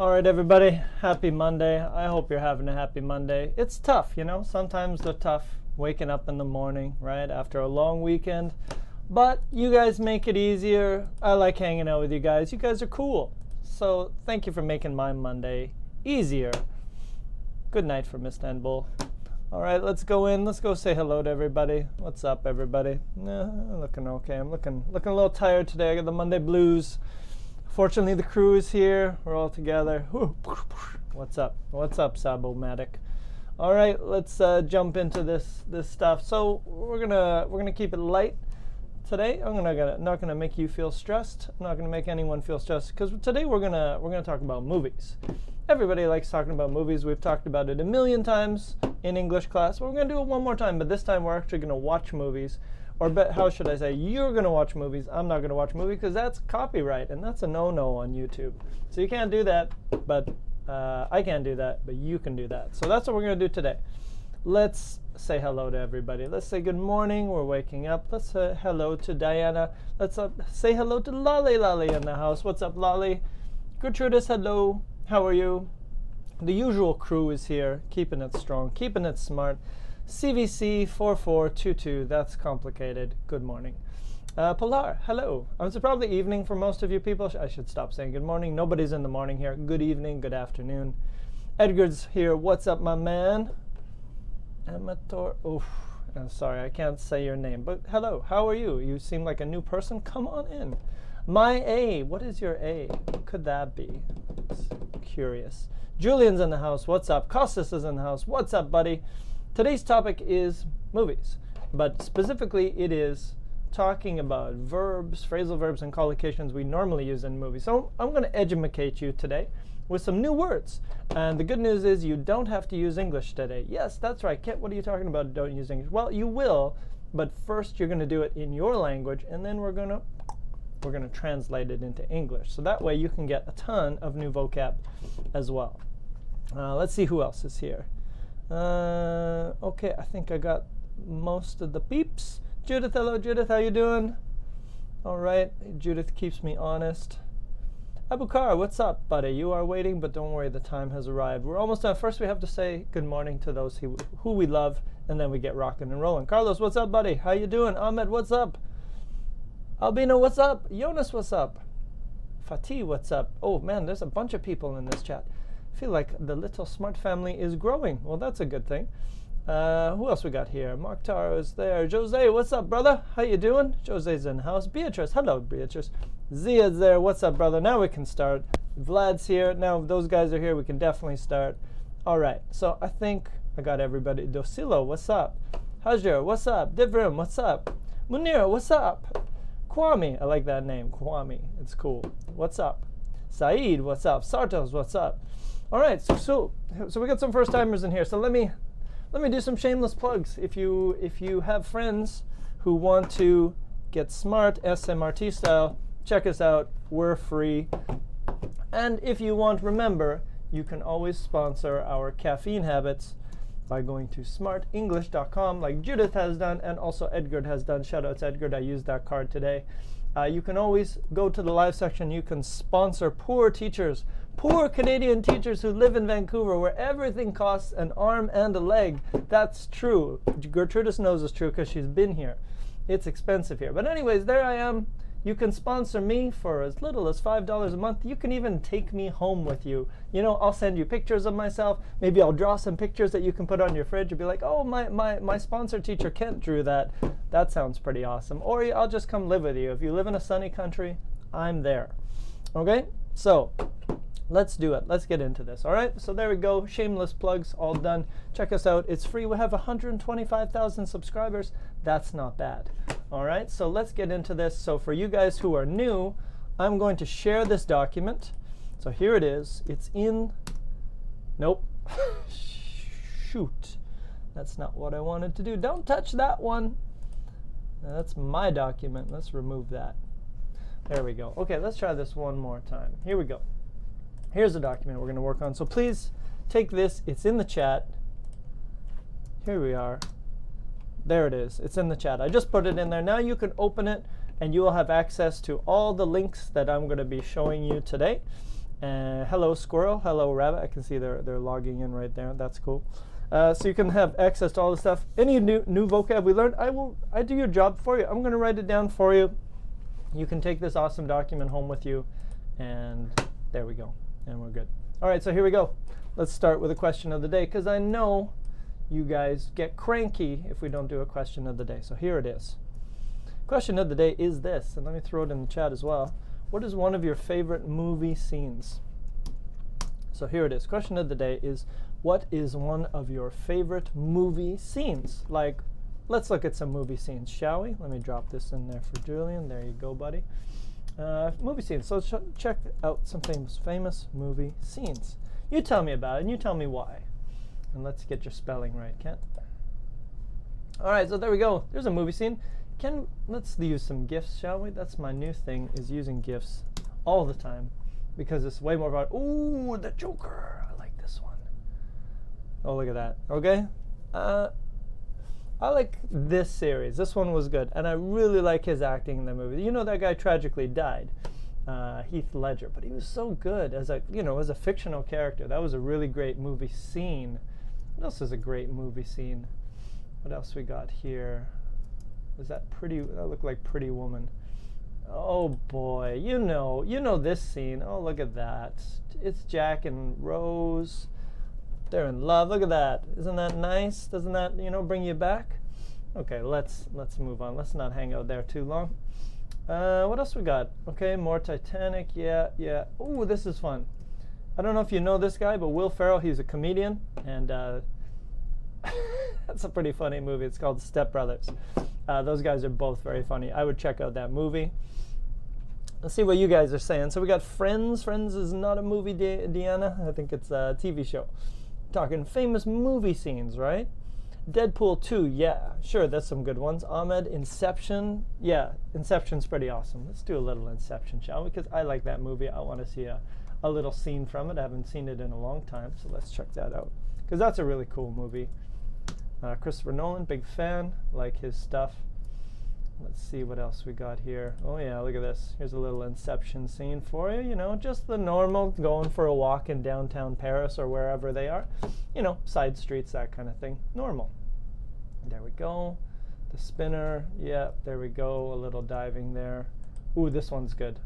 All right, everybody, happy Monday. I hope you're having a happy Monday. It's tough, you know, sometimes they're tough waking up in the morning, right, after a long weekend. But you guys make it easier. I like hanging out with you guys. You guys are cool. So thank you for making my Monday easier. Good night from Istanbul. All right, let's go in. Let's go say hello to everybody. What's up, everybody? Looking okay. I'm looking a little tired today. I got the Monday blues. Fortunately, the crew is here. We're all together. What's up? What's up, Sabomatic? All right, let's jump into this stuff. So we're gonna keep it light today. I'm not gonna make you feel stressed. I'm not gonna make anyone feel stressed because today we're gonna talk about movies. Everybody likes talking about movies. We've talked about it a million times in English class. We're gonna do it one more time, but this time we're actually gonna watch movies. Or how should I say, you're going to watch movies, I'm not going to watch movies, because that's copyright, and that's a no-no on YouTube. So you can't do that, but I can't do that, but you can do that. So that's what we're going to do today. Let's say hello to everybody. Let's say good morning, we're waking up. Let's say hello to Diana. Let's say hello to Lolly in the house. What's up, Lolly? Gertrudis, hello. How are you? The usual crew is here, keeping it strong, keeping it smart. CVC 4422, that's complicated. Good morning. Pilar, hello. It's probably evening for most of you people. I should stop saying good morning. Nobody's in the morning here. Good evening, good afternoon. Edgar's here. What's up, my man? Amator. Oof. I'm sorry, I can't say your name. But hello, how are you? You seem like a new person. Come on in. My A. What is your A? What could that be? It's curious. Julian's in the house. What's up? Costas is in the house. What's up, buddy? Today's topic is movies, but specifically it is talking about verbs, phrasal verbs, and collocations we normally use in movies. So I'm going to educate you today with some new words. And the good news is you don't have to use English today. Yes, that's right. Kit, what are you talking about? Don't use English. Well, you will, but first you're going to do it in your language, and then we're going to translate it into English. So that way you can get a ton of new vocab as well. Let's see who else is here. Okay, I think I got most of the peeps. Judith, hello Judith, how you doing? All right, Judith keeps me honest. Abukar, what's up, buddy? You are waiting, but don't worry, the time has arrived. We're almost done. First, we have to say good morning to those who we love, and then we get rocking and rolling. Carlos, what's up, buddy? How you doing? Ahmed, what's up? Albino, what's up? Jonas, what's up? Fatih, what's up? Oh man, there's a bunch of people in this chat. I feel like the little Smrt family is growing. Well, that's a good thing. Who else we got here? Mark Taro is there. Jose, what's up, brother? How you doing? Jose's in the house. Beatrice, hello, Beatrice. Zia's there. What's up, brother? Now we can start. Vlad's here. Now if those guys are here, we can definitely start. All right. So I think I got everybody. Dosilo, what's up? Hajar, what's up? Divrim, what's up? Munir, what's up? Kwame, I like that name. Kwame, it's cool. What's up? Saeed, what's up? Sartos, what's up? All right, so we got some first timers in here. So let me do some shameless plugs. If you have friends who want to get Smrt, SMRT style, check us out. We're free. And if you want, remember, you can always sponsor our caffeine habits by going to smartenglish.com, like Judith has done, and also Edgar has done. Shoutouts, Edgar. I used that card today. You can always go to the live section. You can sponsor poor teachers, poor Canadian teachers who live in Vancouver, where everything costs an arm and a leg. That's true. Gertrudis knows it's true because she's been here. It's expensive here. But anyways, there I am. You can sponsor me for as little as $5 a month. You can even take me home with you. You know, I'll send you pictures of myself. Maybe I'll draw some pictures that you can put on your fridge. You'll be like, oh, my sponsor teacher Kent drew that. That sounds pretty awesome. Or I'll just come live with you. If you live in a sunny country, I'm there. Okay? So let's do it. Let's get into this. All right? So there we go. Shameless plugs all done. Check us out. It's free. We have 125,000 subscribers. That's not bad. All right? So let's get into this. So for you guys who are new, I'm going to share this document. So here it is. It's in... Nope. Shoot. That's not what I wanted to do. Don't touch that one. That's my document. Let's remove that. There we go. Okay, let's try this one more time. Here we go. Here's the document we're going to work on. So please take this. It's in the chat. Here we are. There it is. It's in the chat. I just put it in there. Now you can open it, and you will have access to all the links that I'm going to be showing you today. And hello squirrel, hello rabbit. I can see they're logging in right there. That's cool. So you can have access to all the stuff. Any new vocab we learned, I do your job for you. I'm going to write it down for you. You can take this awesome document home with you, and there we go, and we're good. All right, so here we go. Let's start with a question of the day, because I know you guys get cranky if we don't do a question of the day. So here it is. Question of the day is this, and let me throw it in the chat as well. What is one of your favorite movie scenes? So here it is. Question of the day is, what is one of your favorite movie scenes? Like, let's look at some movie scenes, shall we? Let me drop this in there for Julian. There you go, buddy. Movie scenes. So let's check out some famous movie scenes. You tell me about it, and you tell me why. And let's get your spelling right, Kent. All right, so there we go. There's a movie scene. Let's use some GIFs, shall we? That's my new thing, is using GIFs all the time, because it's way more about, ooh, the Joker. I like this one. Oh, look at that. Okay. I like this series. This one was good, and I really like his acting in the movie. You know, that guy tragically died, Heath Ledger, but he was so good as a fictional character. That was a really great movie scene. What else is a great movie scene? What else we got here? Is that looked like Pretty Woman. Oh boy, you know this scene. Oh, look at that. It's Jack and Rose. They're in love. Look at that. Isn't that nice? Doesn't that, bring you back? Okay, let's move on. Let's not hang out there too long. What else we got? Okay, more Titanic. Yeah. Ooh, this is fun. I don't know if you know this guy, but Will Ferrell, he's a comedian, and that's a pretty funny movie. It's called Step Brothers. Those guys are both very funny. I would check out that movie. Let's see what you guys are saying. So we got Friends. Friends is not a movie, Deanna. I think it's a TV show. Talking famous movie scenes, right? Deadpool 2, yeah, sure, that's some good ones. Ahmed, Inception, yeah, Inception's pretty awesome. Let's do a little Inception, shall we? Because I like that movie. I want to see a little scene from it. I haven't seen it in a long time, so let's check that out. Because that's a really cool movie. Christopher Nolan, big fan, like his stuff. Let's see what else we got here. Oh yeah, look at this. Here's a little Inception scene for you. Just the normal, going for a walk in downtown Paris or wherever they are. Side streets, that kind of thing. Normal. There we go. The spinner. Yeah, there we go. A little diving there. Ooh, this one's good.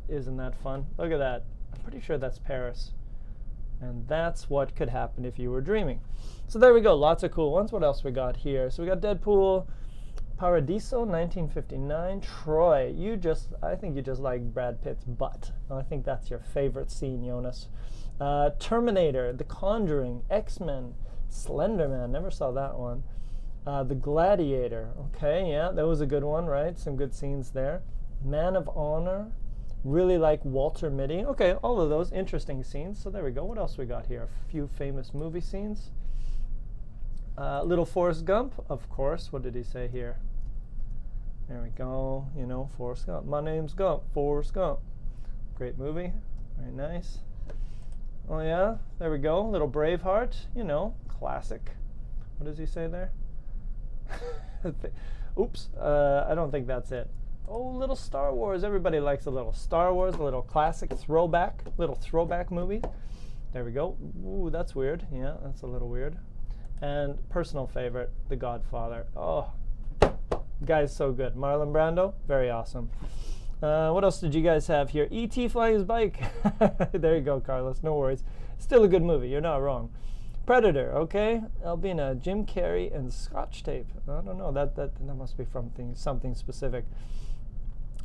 Isn't that fun? Look at that. I'm pretty sure that's Paris. And that's what could happen if you were dreaming. So there we go. Lots of cool ones. What else we got here? So we got Deadpool. Paradiso, 1959. Troy, I think you just like Brad Pitt's butt. I think that's your favorite scene, Jonas. Terminator, The Conjuring, X-Men, Slenderman, never saw that one. The Gladiator, okay, yeah, that was a good one, right? Some good scenes there. Man of Honor, really like Walter Mitty. Okay, all of those interesting scenes. So there we go. What else we got here? A few famous movie scenes. Little Forrest Gump, of course. What did he say here? There we go. Forrest Gump. My name's Gump. Forrest Gump. Great movie. Very nice. Oh yeah, there we go. Little Braveheart. Classic. What does he say there? Oops. I don't think that's it. Oh, little Star Wars. Everybody likes a little Star Wars, a little classic little throwback movie. There we go. Ooh, that's weird. Yeah, that's a little weird. And personal favorite, The Godfather. Oh, guy's so good. Marlon Brando, very awesome. What else did you guys have here? E.T. flying his bike. There you go, Carlos. No worries. Still a good movie. You're not wrong. Predator, okay. Albina, Jim Carrey, and Scotch tape. I don't know. That must be from something specific.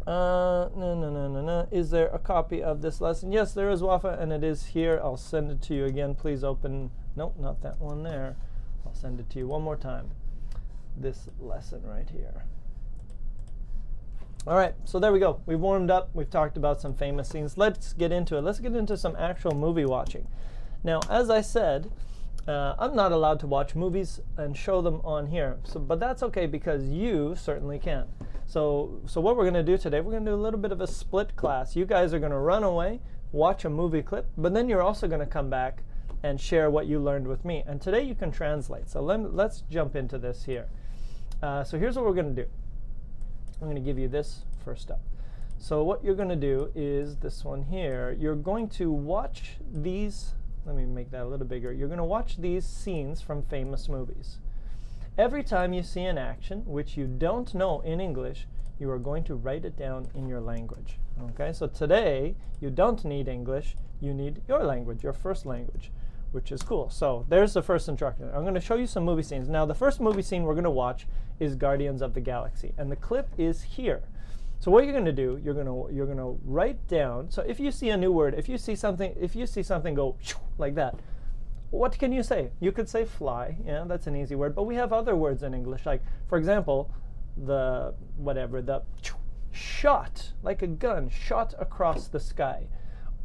No. Is there a copy of this lesson? Yes, there is, Wafa, and it is here. I'll send it to you again. Please open. Nope, not that one there. I'll send it to you one more time. This lesson right here. All right, so there we go. We've warmed up. We've talked about some famous scenes. Let's get into it. Let's get into some actual movie watching. Now, as I said, I'm not allowed to watch movies and show them on here, but that's okay because you certainly can. So what we're going to do today, we're going to do a little bit of a split class. You guys are going to run away, watch a movie clip, but then you're also going to come back and share what you learned with me. And today you can translate. So let's jump into this here. So here's what we're going to do. I'm going to give you this first up. So what you're going to do is this one here. You're going to watch these. Let me make that a little bigger. You're going to watch these scenes from famous movies. Every time you see an action which you don't know in English, you are going to write it down in your language. Okay, so today you don't need English, you need your language, your first language, which is cool. So there's the first instruction. I'm going to show you some movie scenes. Now the first movie scene we're going to watch is Guardians of the Galaxy, and the clip is here. So what you're going to do, you're going to write down. So if you see a new word, if you see something go like that, what can you say? You could say fly. Yeah, that's an easy word. But we have other words in English, like for example, the shot, like a gun, shot across the sky.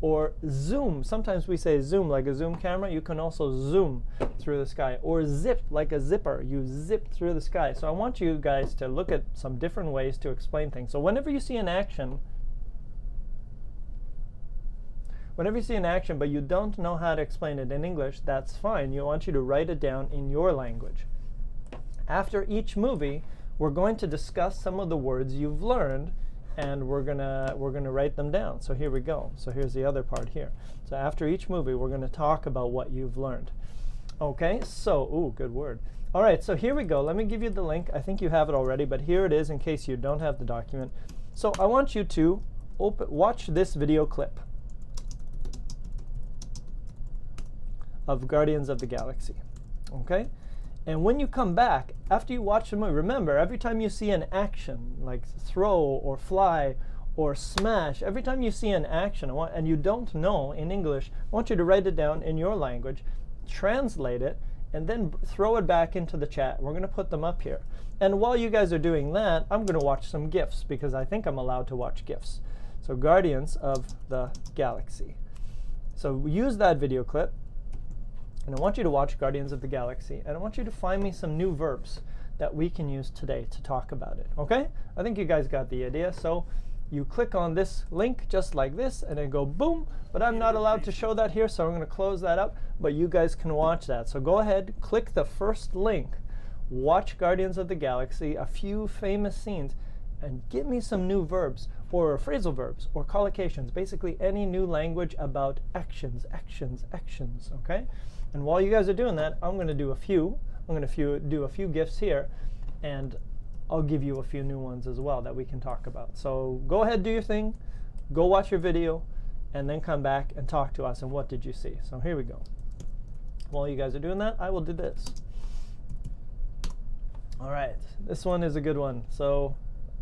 Or zoom. Sometimes we say zoom, like a zoom camera. You can also zoom through the sky. Or zip, like a zipper. You zip through the sky. So I want you guys to look at some different ways to explain things. So whenever you see an action, but you don't know how to explain it in English, that's fine. You want you to write it down in your language. After each movie, we're going to discuss some of the words you've learned, and we're gonna write them down. So here we go. So here's the other part here. So after each movie, we're gonna talk about what you've learned. Okay, so, ooh, good word. All right, so here we go. Let me give you the link. I think you have it already, but here it is in case you don't have the document. So I want you to watch this video clip of Guardians of the Galaxy. Okay? And when you come back, after you watch the movie, remember, every time you see an action, like throw or fly or smash, every time you see an action and you don't know in English, I want you to write it down in your language, translate it, and then throw it back into the chat. We're going to put them up here. And while you guys are doing that, I'm going to watch some GIFs, because I think I'm allowed to watch GIFs. So Guardians of the Galaxy. So use that video clip. And I want you to watch Guardians of the Galaxy, and I want you to find me some new verbs that we can use today to talk about it, okay? I think you guys got the idea. So you click on this link just like this, and then go boom, but I'm not allowed to show that here, so I'm going to close that up, but you guys can watch that. So go ahead, click the first link, watch Guardians of the Galaxy, a few famous scenes, and give me some new verbs, or phrasal verbs, or collocations, basically any new language about actions, okay? And while you guys are doing that, I'm going to do a few. I'm going to do a few GIFs here, and I'll give you a few new ones as well that we can talk about. So go ahead, do your thing, go watch your video, and then come back and talk to us. And what did you see? So here we go. While you guys are doing that, I will do this. All right, this one is a good one. So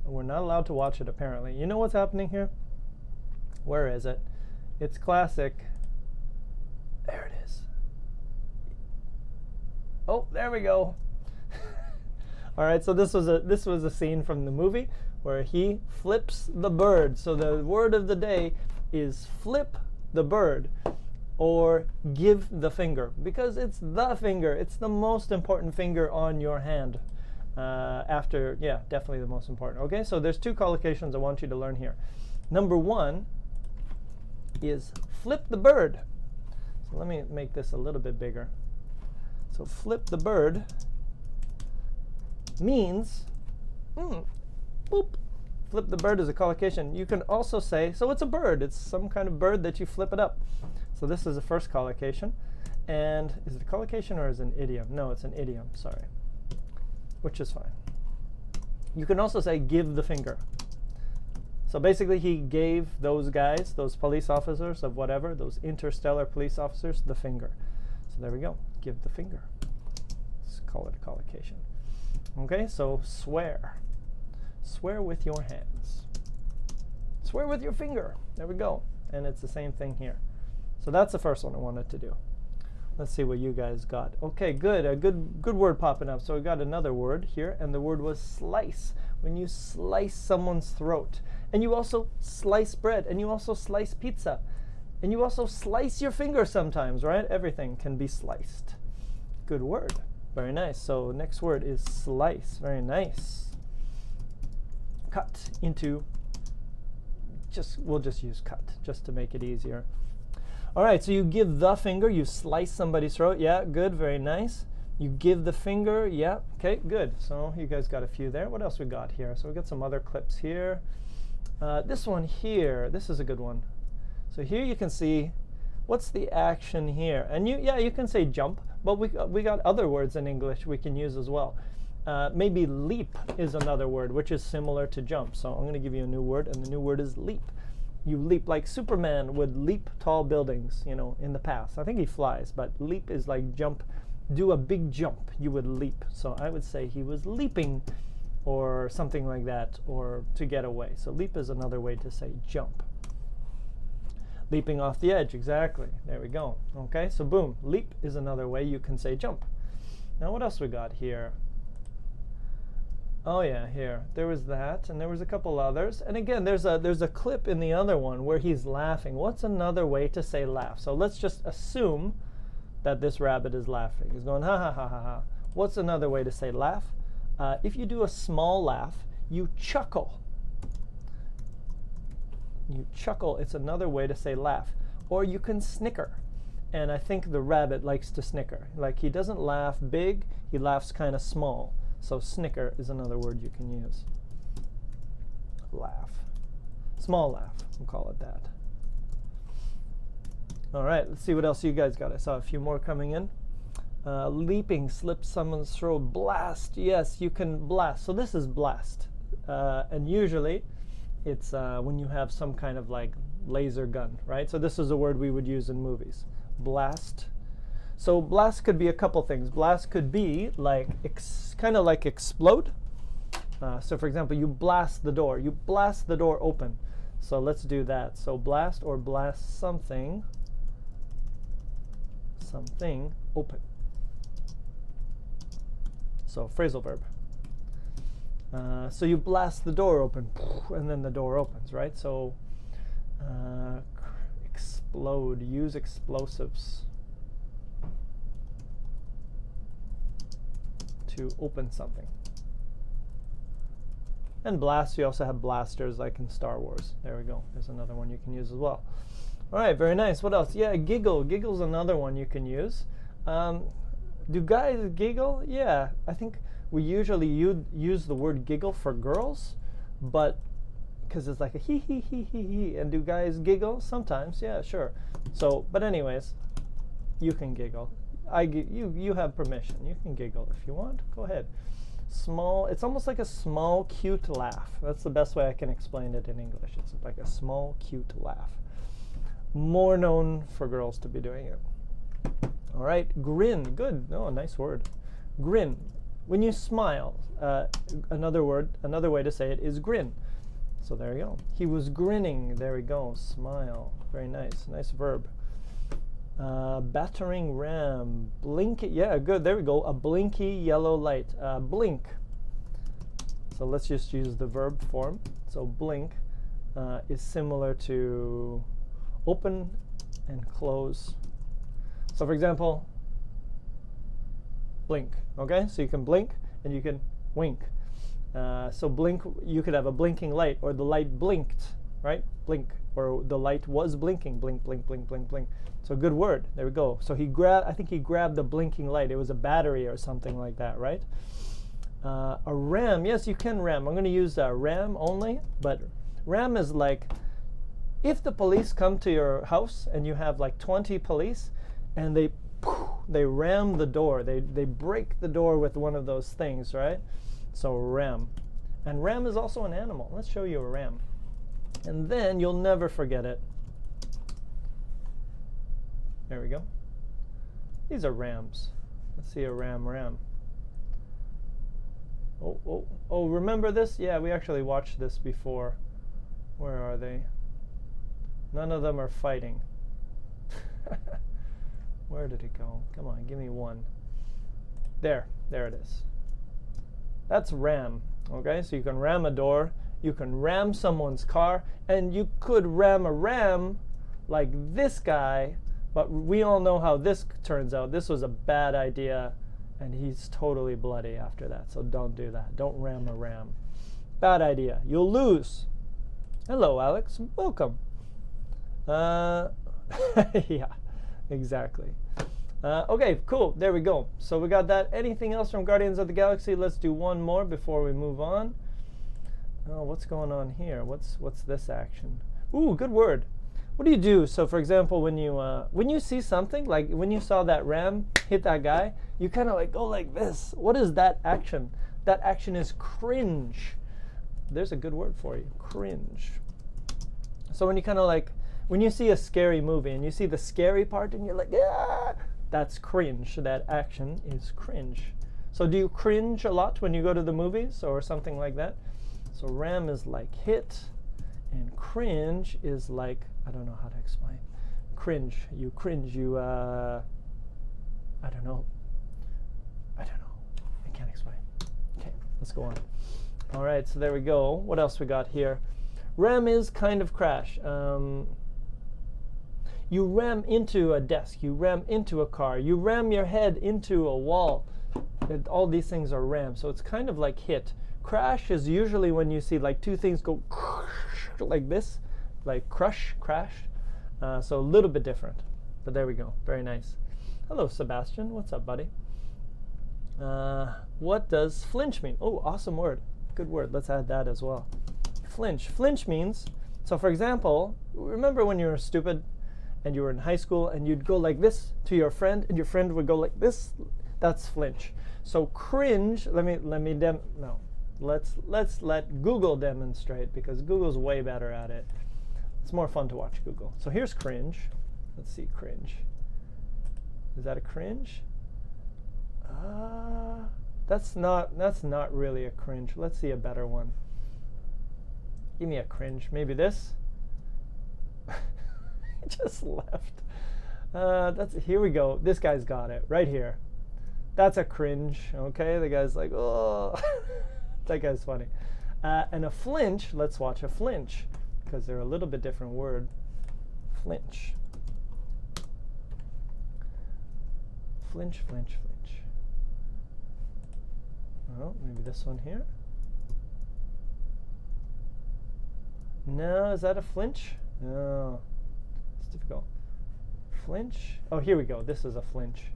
we're not allowed to watch it, apparently. You know what's happening here? Where is it? It's classic. There it is. Oh, there we go. All right, so this was a scene from the movie where he flips the bird. So the word of the day is flip the bird, or give the finger, because it's the finger. It's the most important finger on your hand. Definitely the most important. Okay, so there's two collocations I want you to learn here. Number one is flip the bird. So let me make this a little bit bigger. So flip the bird means, boop. Flip the bird is a collocation. You can also say, so it's a bird. It's some kind of bird that you flip it up. So this is the first collocation. And is it a collocation or is it an idiom? No, it's an idiom, sorry. Which is fine. You can also say give the finger. So basically he gave those guys, those police officers of whatever, those interstellar police officers, the finger. So there we go, give the finger. Let's call it a collocation. Okay, so swear. Swear with your hands. Swear with your finger. There we go. And it's the same thing here. So that's the first one I wanted to do. Let's see what you guys got. Okay, good. A good word popping up. So we got another word here, and the word was slice. When you slice someone's throat. And you also slice bread, and you also slice pizza. And you also slice your finger sometimes, right? Everything can be sliced. Good word. Very nice. So next word is slice. Very nice. Cut into, we'll just use cut, just to make it easier. All right, so you give the finger, you slice somebody's throat. Yeah, good, very nice. You give the finger, yeah, okay, good. So you guys got a few there. What else we got here? So we got some other clips here. This one here, this is a good one. So here you can see what's the action here. And you can say jump, but we got other words in English we can use as well. Maybe leap is another word, which is similar to jump. So I'm going to give you a new word, and the new word is leap. You leap, like Superman would leap tall buildings, you know, in the past. I think he flies, but leap is like jump. Do a big jump, you would leap. So I would say he was leaping, or something like that, or to get away. So leap is another way to say jump. Leaping off the edge, exactly. There we go. Okay, so boom, leap is another way you can say jump. Now what else we got here? Oh yeah, here. There was that, and there was a couple others. And again, there's a clip in the other one where he's laughing. What's another way to say laugh? So let's just assume that this rabbit is laughing. He's going ha ha ha ha ha. What's another way to say laugh? If you do a small laugh, you chuckle. You chuckle, it's another way to say laugh. Or you can snicker. And I think the rabbit likes to snicker. Like, he doesn't laugh big, he laughs kind of small. So snicker is another word you can use. Laugh. Small laugh, we'll call it that. All right, let's see what else you guys got. I saw a few more coming in. Leaping, slip someone's throat. Blast, yes, you can blast. So this is blast. And usually it's when you have some kind of like laser gun, right? So this is a word we would use in movies. Blast. So blast could be a couple things. Blast could be like kind of like explode. So for example, you blast the door. You blast the door open. So let's do that. So blast or blast something open. So phrasal verb. So you blast the door open, and then the door opens, right? So explode, use explosives to open something. And blast, you also have blasters like in Star Wars. There we go. There's another one you can use as well. All right, very nice. What else? Yeah, giggle. Giggle's another one you can use. Do guys giggle? Yeah, I think we usually use the word giggle for girls, but because it's like a hee hee hee hee hee. And do guys giggle? Sometimes, yeah, sure. So, but anyways, you can giggle. You have permission. You can giggle if you want. Go ahead. Small, it's almost like a small, cute laugh. That's the best way I can explain it in English. It's like a small, cute laugh. More known for girls to be doing it. All right, grin, good. Oh, nice word. Grin. When you smile, another way to say it is grin. So there you go. He was grinning. There we go. Smile. Very nice. Nice verb. Battering ram. Blink. Yeah, good. There we go. A blinky yellow light. Blink. So let's just use the verb form. So blink is similar to open and close. So for example, blink. Okay, so you can blink and you can wink. So blink, you could have a blinking light, or the light blinked, right? Blink, or the light was blinking. Blink, blink, blink, blink, blink. So good word. There we go. So I think he grabbed the blinking light. It was a battery or something like that, right? A ram. Yes, you can ram. I'm going to use ram only, but ram is like if the police come to your house and you have like 20 police and they ram the door. They break the door with one of those things, right? So ram. And ram is also an animal. Let's show you a ram. And then you'll never forget it. There we go. These are rams. Let's see a ram. Oh, remember this? Yeah, we actually watched this before. Where are they? None of them are fighting. Where did it go? Come on, give me one. There it is. That's ram. Okay, so you can ram a door, you can ram someone's car, and you could ram a ram like this guy, but we all know how this turns out. This was a bad idea, and he's totally bloody after that, so don't do that. Don't ram a ram. Bad idea. You'll lose. Hello, Alex. Welcome. Yeah, exactly. Okay, cool. There we go. So we got that. Anything else from Guardians of the Galaxy? Let's do one more before we move on. Oh, what's going on here? What's this action? Ooh, good word. What do you do? So, for example, when you see something, like when you saw that ram hit that guy, you kind of like go like this. What is that action? That action is cringe. There's a good word for you, cringe. So when you kind of like, when you see a scary movie and you see the scary part and you're like, ah, that's cringe. That action is cringe. So do you cringe a lot when you go to the movies or something like that? So ram is like hit, and cringe is like, I don't know how to explain. Cringe, you, I don't know. I can't explain. Okay, let's go on. All right, so there we go. What else we got here? Ram is kind of crash. You ram into a desk. You ram into a car. You ram your head into a wall. All these things are ram, so it's kind of like hit. Crash is usually when you see like two things go like this, like crash. So a little bit different, but there we go. Very nice. Hello, Sebastian. What's up, buddy? What does flinch mean? Oh, awesome word. Good word. Let's add that as well. Flinch. Flinch means, so for example, remember when you were stupid and you were in high school and you'd go like this to your friend and your friend would go like this? That's flinch. So cringe, let's let Google demonstrate, because Google's way better at it. It's more fun to watch Google. So here's cringe. Let's see, cringe. Is that a cringe? That's not really a cringe. Let's see a better one. Give me a cringe. Maybe this. It just left. Here we go. This guy's got it right here. That's a cringe. Okay, the guy's like, oh. That guy's funny. And a flinch. Let's watch a flinch, because they're a little bit different word. Flinch. Flinch, flinch, flinch. Oh, maybe this one here. No, is that a flinch? No, it's difficult. Flinch. Oh, here we go. This is a flinch.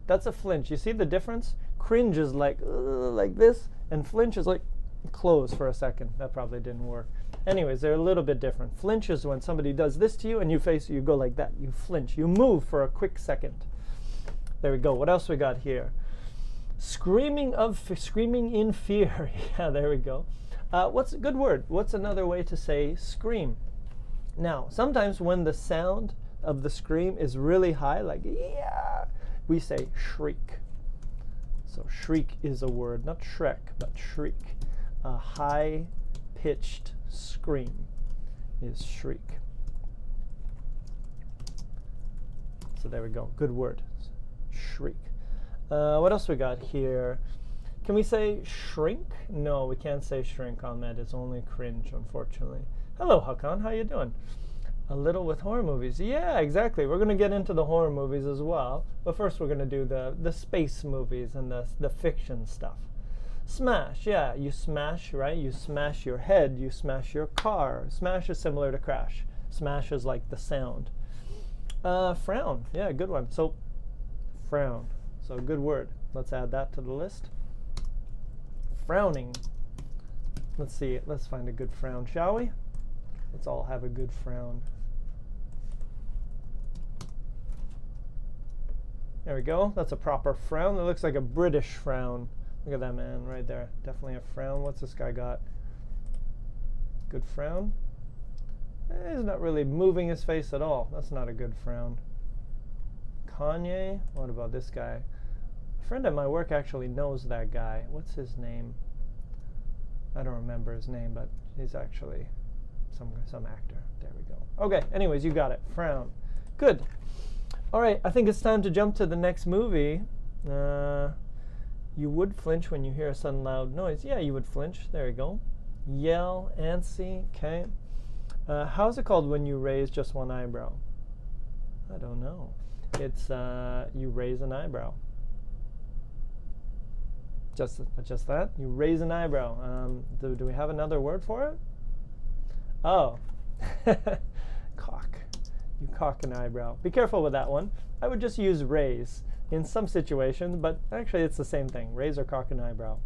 That's a flinch. You see the difference? Cringe is like this, and flinch is like close for a second. That probably didn't work. Anyways, they're a little bit different. Flinch is when somebody does this to you and you go like that. You flinch. You move for a quick second. There we go. What else we got here? Screaming in fear. Yeah, there we go. What's a good word? What's another way to say scream? Now, sometimes when the sound of the scream is really high, like yeah, we say shriek. So shriek is a word, not Shrek, but shriek. A high-pitched scream is shriek. So there we go. Good word. Shriek. What else we got here? Can we say shrink? No, we can't say shrink on that. It's only cringe, unfortunately. Hello, Hakan. How you doing? A little with horror movies. Yeah, exactly. We're going to get into the horror movies as well. But first we're going to do the space movies and the fiction stuff. Smash. Yeah, you smash, right? You smash your head. You smash your car. Smash is similar to crash. Smash is like the sound. Frown. Yeah, good one. So, frown. So, good word. Let's add that to the list. Frowning. Let's see. Let's find a good frown, shall we? Let's all have a good frown. There we go. That's a proper frown. That looks like a British frown. Look at that man right there. Definitely a frown. What's this guy got? Good frown. He's not really moving his face at all. That's not a good frown. Kanye. What about this guy? A friend at my work actually knows that guy. What's his name? I don't remember his name, but he's actually some actor. There we go. Okay, anyways, you got it. Frown. Good. All right, I think it's time to jump to the next movie. You would flinch when you hear a sudden loud noise. Yeah, you would flinch. There you go. Yell, antsy. Okay. How's it called when you raise just one eyebrow? I don't know. It's you raise an eyebrow. Just that? You raise an eyebrow. Do we have another word for it? Oh. Cock. You cock an eyebrow. Be careful with that one. I would just use raise in some situations, but actually it's the same thing. Raise or cock an eyebrow.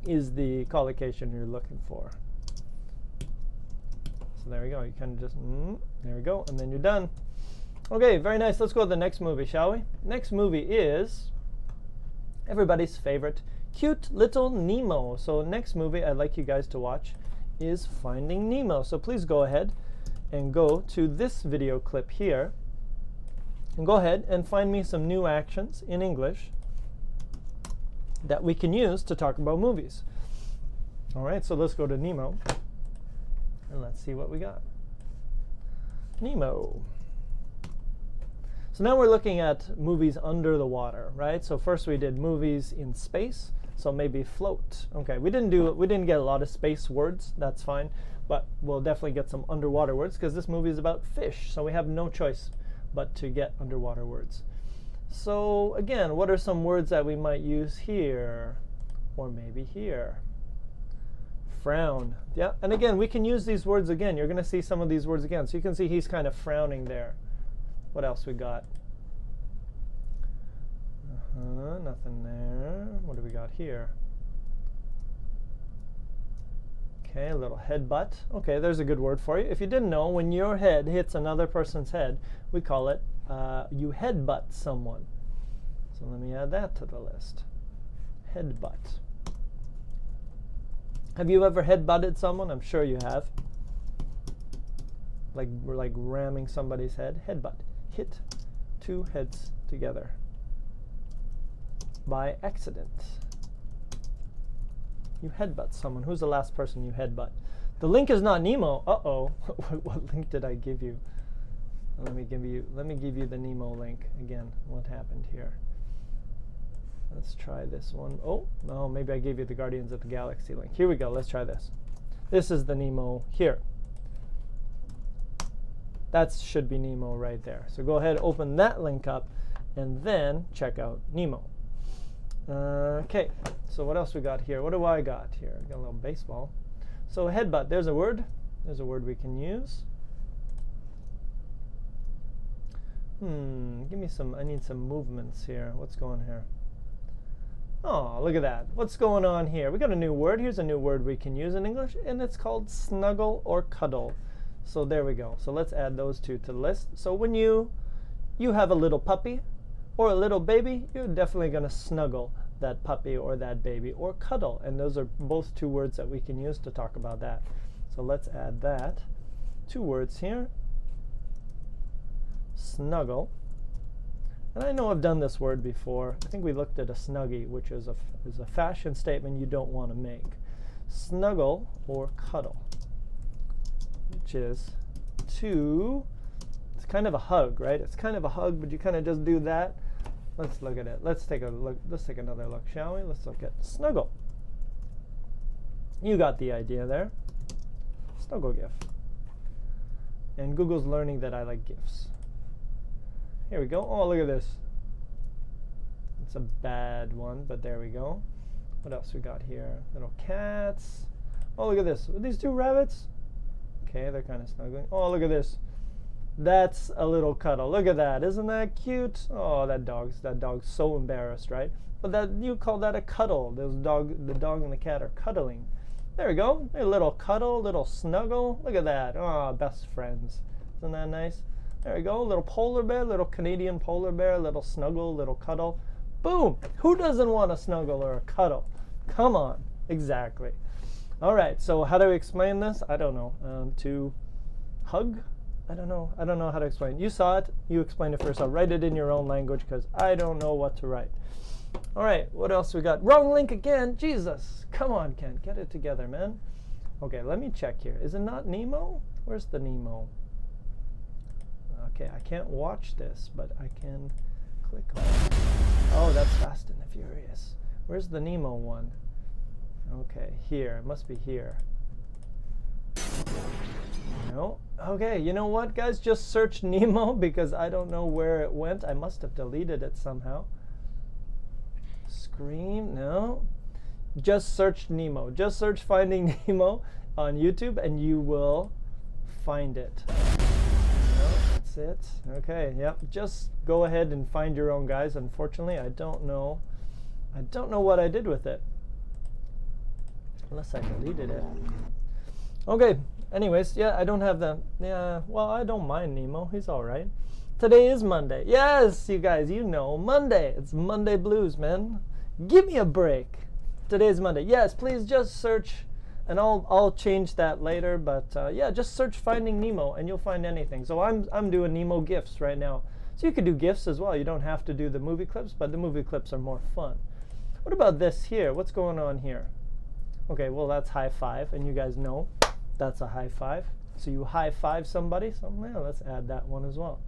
is the collocation you're looking for. So there we go. You kind of just, there we go, and then you're done. Okay, very nice. Let's go to the next movie, shall we? Next movie is everybody's favorite, Cute Little Nemo. So next movie I'd like you guys to watch is Finding Nemo. So please go ahead and go to this video clip here and go ahead and find me some new actions in English that we can use to talk about movies. All right, so let's go to Nemo and let's see what we got. Nemo. So now we're looking at movies under the water, right? So first we did movies in space, so maybe float. Okay, we didn't get a lot of space words, that's fine, but we'll definitely get some underwater words because this movie is about fish, so we have no choice but to get underwater words. So again, what are some words that we might use here? Or maybe here. Frown. Yeah, and again, we can use these words again. You're going to see some of these words again. So you can see he's kind of frowning there. What else we got? Nothing there. What do we got here? Okay, a little headbutt. Okay, there's a good word for you. If you didn't know, when your head hits another person's head, we call it you headbutt someone. So let me add that to the list. Headbutt. Have you ever headbutted someone? I'm sure you have. Like ramming somebody's head. Headbutt. Hit two heads together by accident. You headbutt someone. Who's the last person you headbutt? The link is not Nemo. Uh-oh. What link did I give you? Let me give you the Nemo link again. What happened here? Let's try this one. Oh, no, maybe I gave you the Guardians of the Galaxy link. Here we go. Let's try this. This is the Nemo here. That should be Nemo right there. So go ahead, open that link up, and then check out Nemo. Okay, so what else we got here? What do I got here? Got a little baseball. So headbutt, there's a word. There's a word we can use. Give me some, I need some movements here. What's going here? Oh, look at that. What's going on here? We got a new word. Here's a new word we can use in English, and it's called snuggle or cuddle. So there we go. So let's add those two to the list. So when you have a little puppy or a little baby, you're definitely going to snuggle that puppy or that baby, or cuddle. And those are both two words that we can use to talk about that. So let's add that. Two words here. Snuggle. And I know I've done this word before. I think we looked at a Snuggie, which is a fashion statement you don't want to make. Snuggle or cuddle, which is it's kind of a hug, right? It's kind of a hug, but you kind of just do that. Let's look at it. Let's take a look. Let's take another look, shall we? Let's look at snuggle. You got the idea there. Snuggle GIF. And Google's learning that I like GIFs. Here we go. Oh, look at this. It's a bad one, but there we go. What else we got here? Little cats. Oh, look at this. Are these two rabbits? Okay, they're kind of snuggling. Oh, look at this. That's a little cuddle. Look at that. Isn't that cute? Oh, that dog's so embarrassed, right? But that you call that a cuddle. The dog and the cat are cuddling. There we go. A little cuddle, little snuggle. Look at that. Oh, best friends. Isn't that nice? There we go. Little polar bear, little Canadian polar bear, little snuggle, little cuddle. Boom. Who doesn't want a snuggle or a cuddle? Come on. Exactly. All right. So how do we explain this? I don't know. To hug? I don't know how to explain. You saw it. You explain it for yourself. Write it in your own language because I don't know what to write. All right. What else we got? Wrong link again. Jesus. Come on, Ken. Get it together, man. Okay. Let me check here. Is it not Nemo? Where's the Nemo? Okay. I can't watch this, but I can click on it. Oh, that's Fast and the Furious. Where's the Nemo one? Okay. Here. It must be here. No. Okay, you know what, guys? Just search Nemo because I don't know where it went. I must have deleted it somehow. Scream, no. Just search Nemo. Just search Finding Nemo on YouTube and you will find it. No, that's it. Okay, yep. Just go ahead and find your own, guys. Unfortunately, I don't know what I did with it. Unless I deleted it. Okay, anyways, yeah, I don't have the, yeah, well, I don't mind Nemo. He's all right. Today is Monday. Yes, you guys, you know, Monday. It's Monday blues, man. Give me a break. Today's Monday. Yes, please just search, and I'll change that later, but yeah, just search Finding Nemo, and you'll find anything. So I'm doing Nemo GIFs right now. So you could do GIFs as well. You don't have to do the movie clips, but the movie clips are more fun. What about this here? What's going on here? Okay, well, that's high five, and you guys know that's a high five. So you high five somebody. So yeah, let's add that one as well.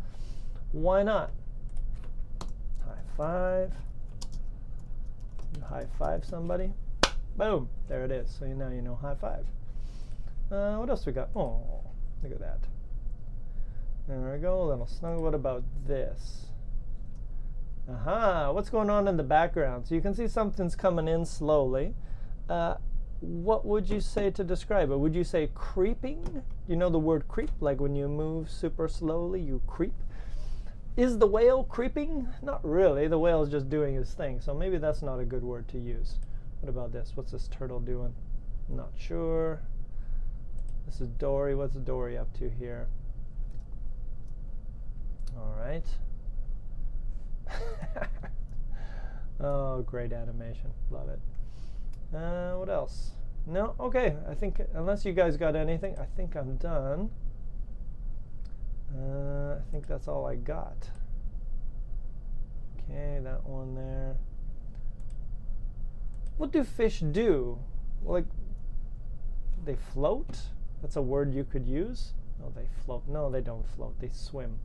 Why not? High five. You high five somebody. Boom. There it is. So now you know high five. What else we got? Oh, look at that. There we go. A little snuggle. What about this? Aha. What's going on in the background? So you can see something's coming in slowly. What would you say to describe it? Would you say creeping? You know the word creep? Like when you move super slowly, you creep. Is the whale creeping? Not really. The whale is just doing his thing. So maybe that's not a good word to use. What about this? What's this turtle doing? Not sure. This is Dory. What's Dory up to here? All right. Oh, great animation. Love it. What else? No? Okay. I think, unless you guys got anything, I think I'm done. I think that's all I got. Okay, that one there. What do fish do? Like, they float? That's a word you could use. No, they float. No, they don't float. They swim.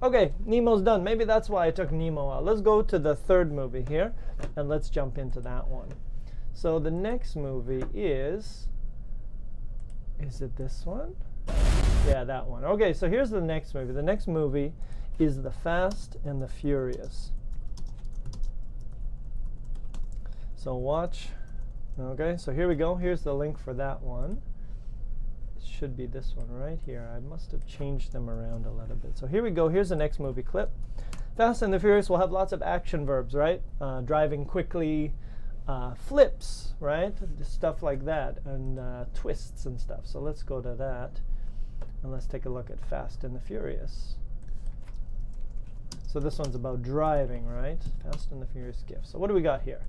Okay, Nemo's done. Maybe that's why I took Nemo out. Let's go to the third movie here, and let's jump into that one. So the next movie is it this one? Yeah, that one. Okay, so here's the next movie. The next movie is The Fast and the Furious. So watch. Okay, so here we go. Here's the link for that one. It should be this one right here. I must have changed them around a little bit. So here we go. Here's the next movie clip. Fast and the Furious will have lots of action verbs, right? Driving quickly, flips, right? Stuff like that, and twists and stuff. So let's go to that, and let's take a look at Fast and the Furious. So this one's about driving, right? Fast and the Furious GIF. So what do we got here?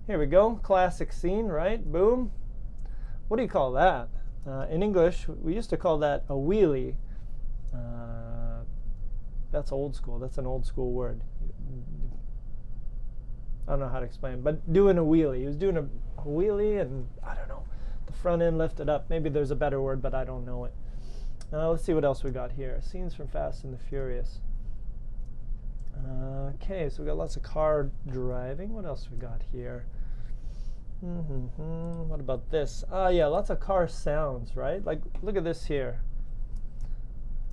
Here we go. Classic scene, right? Boom. What do you call that? In English, we used to call that a wheelie. That's old school. That's an old school word. I don't know how to explain, but doing a wheelie. He was doing a wheelie, and I don't know, the front end lifted up. Maybe there's a better word, but I don't know it. Let's see what else we got here. Scenes from Fast and the Furious. Okay, so we got lots of car driving. What else we got here? What about this? Yeah, lots of car sounds, right? Like, look at this here.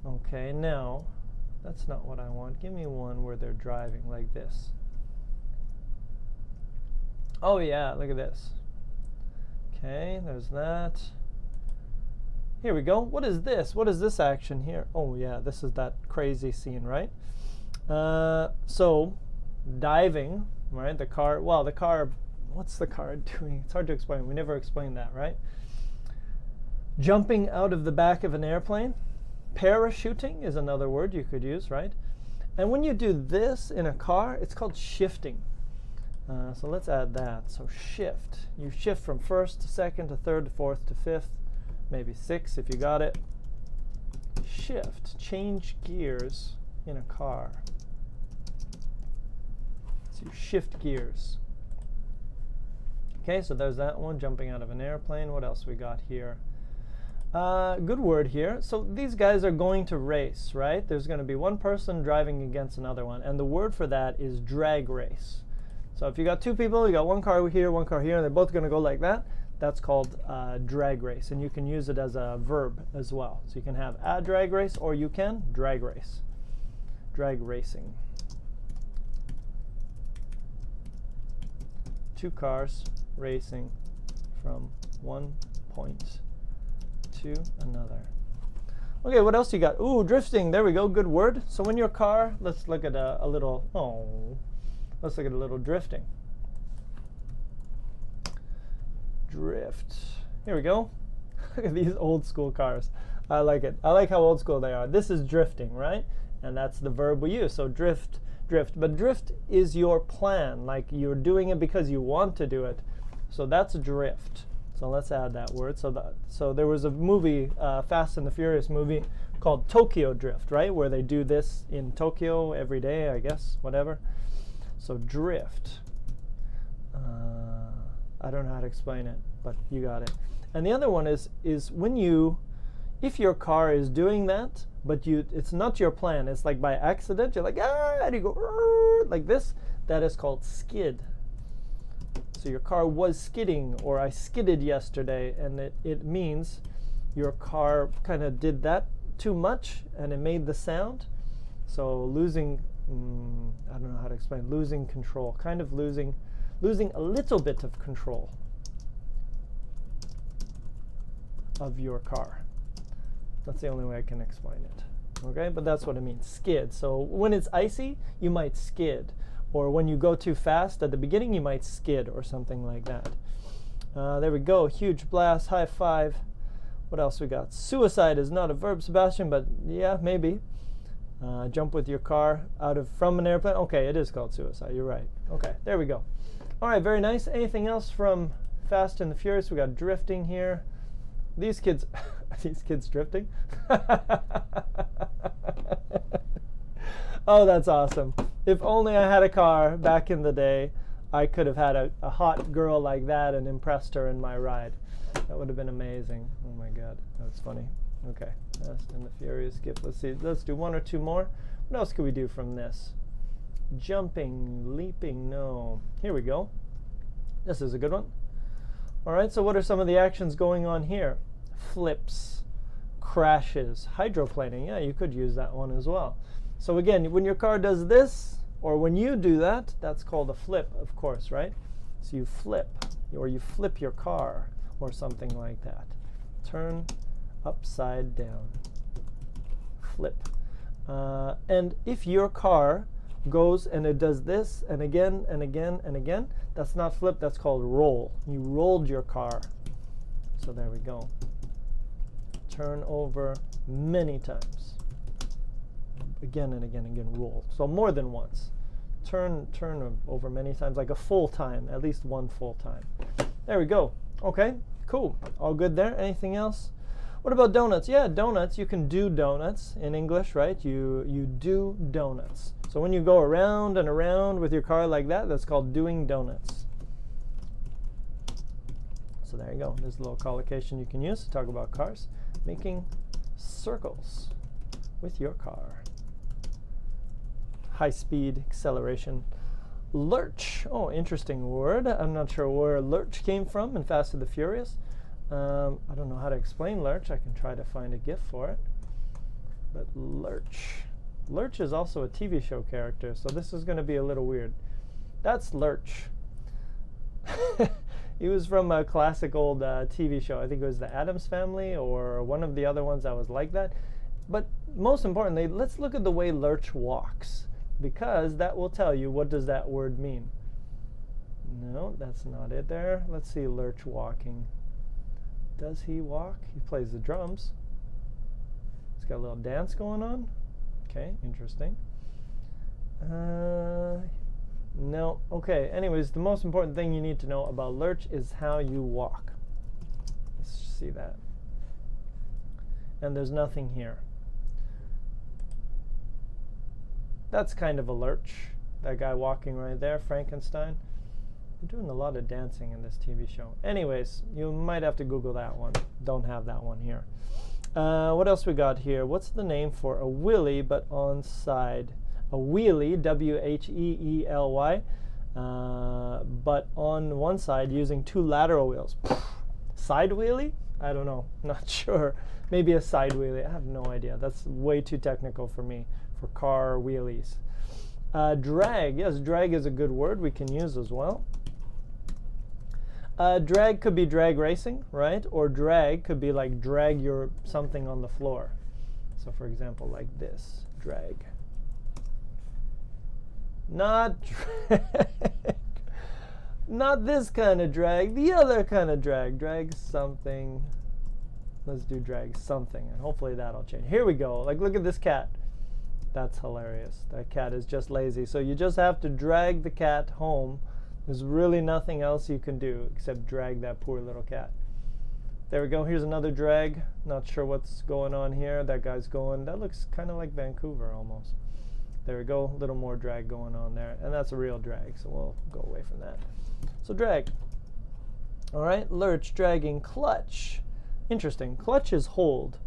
Okay, now, that's not what I want. Give me one where they're driving like this. Oh yeah, look at this. Okay, there's that. Here we go. What is this? What is this action here? Oh yeah, this is that crazy scene, right? So, diving, right? The car, what's the car doing? It's hard to explain. We never explained that, right? Jumping out of the back of an airplane. Parachuting is another word you could use, right? And when you do this in a car, it's called shifting. So let's add that. So shift. You shift from first to second to third to fourth to fifth, maybe sixth if you got it. Shift. Change gears in a car. So you shift gears. Okay, so there's that one, jumping out of an airplane. What else we got here? Good word here. So these guys are going to race, right? There's going to be one person driving against another one, and the word for that is drag race. So if you got two people, you got one car here, and they're both going to go like that, that's called drag race, and you can use it as a verb as well. So you can have a drag race, or you can drag race. Drag racing. Two cars racing from one point to another. Okay, what else you got? Ooh, drifting. There we go. Good word. So in your car, let's look at a little. Let's look at a little drifting. drift. Here we go. Look at these old school cars. I like it. I like how old school they are. This is drifting, right? And that's the verb we use. So drift, drift. But drift is your plan. Like you're doing it because you want to do it. So that's drift. So let's add that word. So there was a movie, Fast and the Furious movie, called Tokyo Drift, right? Where they do this in Tokyo every day, I guess, whatever. So drift. I don't know how to explain it, but you got it. And the other one is when you, if your car is doing that, but it's not your plan, it's like by accident, you're like, and you go like this, that is called skid. So your car was skidding, or I skidded yesterday, and it means your car kind of did that too much and it made the sound. So losing, I don't know how to explain, losing control, kind of losing a little bit of control of your car. That's the only way I can explain it. Okay, but that's what it means, skid. So when it's icy, you might skid. Or when you go too fast at the beginning, you might skid or something like that. There we go, huge blast, high five. What else we got? Suicide is not a verb, Sebastian, but yeah, maybe. Jump with your car from an airplane. Okay, it is called suicide, you're right. Okay, there we go. All right, very nice. Anything else from Fast and the Furious? We got drifting here. These kids, these kids drifting? Oh, that's awesome. If only I had a car back in the day, I could have had a hot girl like that and impressed her in my ride. That would have been amazing. Oh my God, that's funny. Okay, Fast and the Furious gift. Let's see, let's do one or two more. What else could we do from this? Jumping, leaping, no. Here we go. This is a good one. All right, so what are some of the actions going on here? Flips, crashes, hydroplaning. Yeah, you could use that one as well. So again, when your car does this, or when you do that, that's called a flip, of course, right? So you flip, or you flip your car, or something like that. Turn upside down. Flip. And if your car goes and it does this, and again, and again, and again, that's not flip, that's called roll. You rolled your car. So there we go. Turn over many times. Again and again and again, roll. So more than once. Turn over many times, like a full time, at least one full time. There we go. Okay, cool. All good there. Anything else? What about donuts? Yeah, donuts. You can do donuts in English, right? You do donuts. So when you go around and around with your car like that, that's called doing donuts. So there you go. There's a little collocation you can use to talk about cars. Making circles with your car. High speed acceleration. Lurch. Oh, interesting word. I'm not sure where lurch came from in Fast and the Furious. I don't know how to explain lurch. I can try to find a GIF for it. But lurch. Lurch is also a TV show character, so this is going to be a little weird. That's Lurch. He was from a classic old TV show. I think it was The Addams Family or one of the other ones that was like that. But most importantly, let's look at the way Lurch walks, because that will tell you what does that word mean. No, that's not it there. Let's see Lurch walking. Does he walk? He plays the drums. He's got a little dance going on. Okay, interesting. No, okay. Anyways, the most important thing you need to know about Lurch is how you walk. Let's see that. And there's nothing here. That's kind of a lurch. That guy walking right there, Frankenstein. They're doing a lot of dancing in this TV show. Anyways, you might have to Google that one. Don't have that one here. What else we got here? What's the name for a wheelie but on side? A wheelie, W-H-E-E-L-Y, but on one side using two lateral wheels. Side wheelie? I don't know. Not sure. Maybe a side wheelie. I have no idea. That's way too technical for me, for car wheelies. Drag. Yes, drag is a good word we can use as well. Drag could be drag racing, right? Or drag could be like drag your something on the floor. So for example, like this, drag. Not drag. Not this kind of drag, the other kind of drag. Drag something. Let's do drag something, and hopefully that'll change. Here we go. Like, look at this cat. That's hilarious. That cat is just lazy. So you just have to drag the cat home. There's really nothing else you can do except drag that poor little cat. There we go. Here's another drag. Not sure what's going on here. That guy's going. That looks kind of like Vancouver almost. There we go. A little more drag going on there. And that's a real drag, so we'll go away from that. So drag. All right. Lurch dragging clutch. Interesting. Clutch is hold.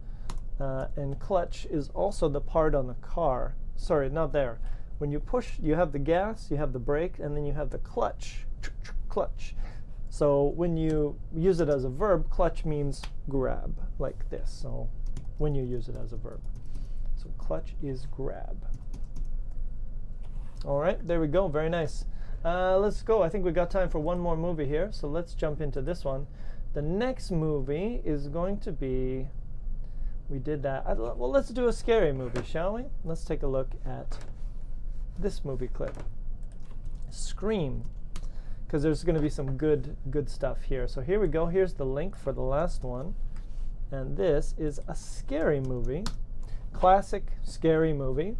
And clutch is also the part on the car. Sorry, not there. When you push, you have the gas, you have the brake, and then you have the clutch. Clutch. So when you use it as a verb, clutch means grab, like this. So when you use it as a verb. So clutch is grab. All right, there we go. Very nice. Let's go. I think we got time for one more movie here. So let's jump into this one. The next movie is going to be, we did that. Well, let's do a scary movie, shall we? Let's take a look at this movie clip. Scream. Because there's going to be some good stuff here. So here we go. Here's the link for the last one. And this is a scary movie. Classic scary movie.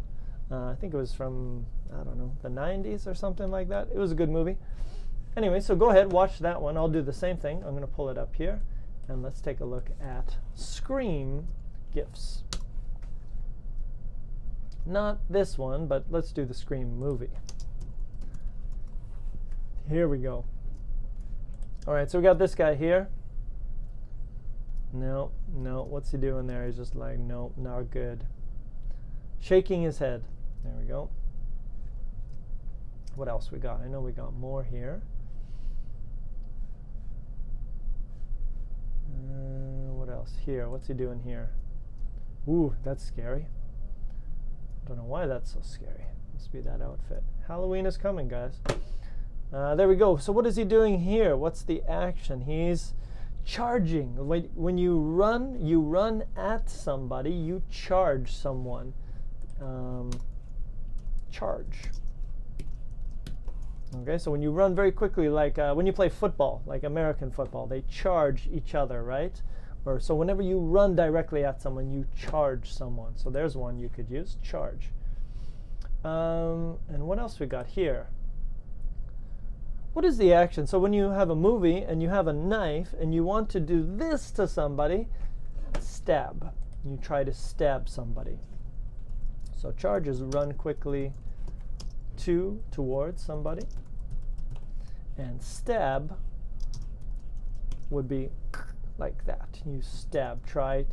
I think it was from, I don't know, the 90s or something like that. It was a good movie. Anyway, so go ahead, watch that one. I'll do the same thing. I'm going to pull it up here. And let's take a look at Scream GIFs. Not this one, but let's do the Scream movie. Here we go. All right, so we got this guy here. No, what's he doing there? He's just like, no, not good. Shaking his head. There we go. What else we got? I know we got more here. What else? Here, what's he doing here? Ooh, that's scary. Don't know why that's so scary. Must be that outfit. Halloween is coming, guys. There we go. So what is he doing here? What's the action? He's charging. When you run at somebody, you charge someone. Charge. Okay, so when you run very quickly, like when you play football, like American football, they charge each other, right? Or so whenever you run directly at someone, you charge someone. So there's one you could use, charge. And what else we got here? What is the action? So when you have a movie and you have a knife and you want to do this to somebody, stab. You try to stab somebody. So charge is run quickly towards somebody. And stab would be like that. You stab. Try